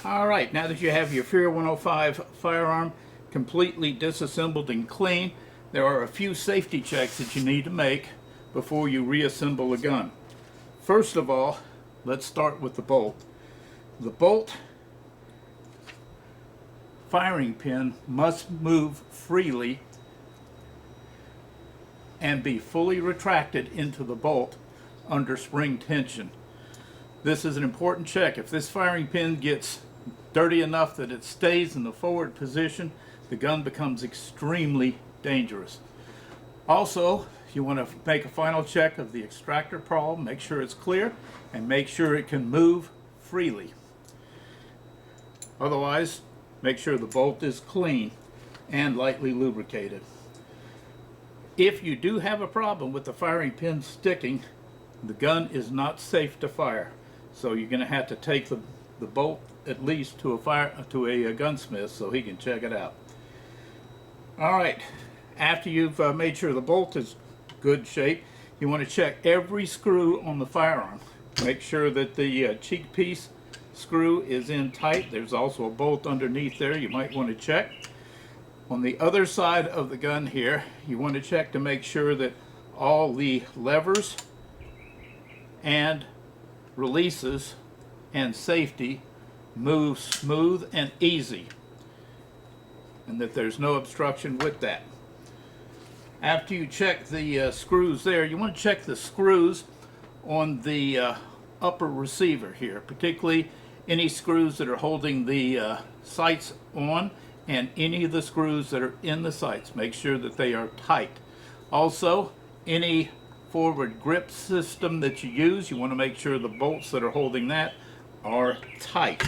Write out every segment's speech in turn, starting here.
All right, now that you have your Fear 105 firearm completely disassembled and clean, there are a few safety checks that you need to make before you reassemble a gun. First of all, let's start with the bolt. The bolt firing pin must move freely and be fully retracted into the bolt under spring tension. This is an important check. If this firing pin gets dirty enough that it stays in the forward position, the gun becomes extremely dangerous. Also, you want to make a final check of the extractor pawl, make sure it's clear, and make sure it can move freely. Otherwise, make sure the bolt is clean and lightly lubricated. If you do have a problem with the firing pin sticking, the gun is not safe to fire. So you're going to have to take the bolt at least to a gunsmith so he can check it out. All right, after you've made sure the bolt is good shape, you want to check every screw on the firearm. Make sure that the cheek piece screw is in tight. There's also a bolt underneath there you might want to check. On the other side of the gun here, you want to check to make sure that all the levers and releases and safety move smooth and easy, and that there's no obstruction with that. After you check the screws there, you want to check the screws on the upper receiver here, particularly any screws that are holding the sights on and any of the screws that are in the sights. Make sure that they are tight. Also, any forward grip system that you use, you want to make sure the bolts that are holding that are tight.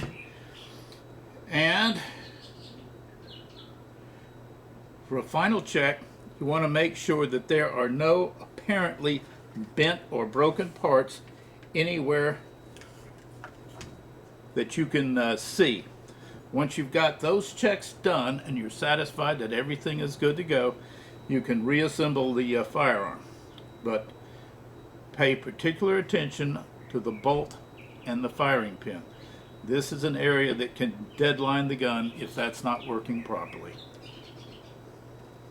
And for a final check, you want to make sure that there are no apparently bent or broken parts anywhere that you can see. Once you've got those checks done and you're satisfied that everything is good to go, you can reassemble the firearm. But pay particular attention to the bolt and the firing pin. This is an area that can deadline the gun if that's not working properly.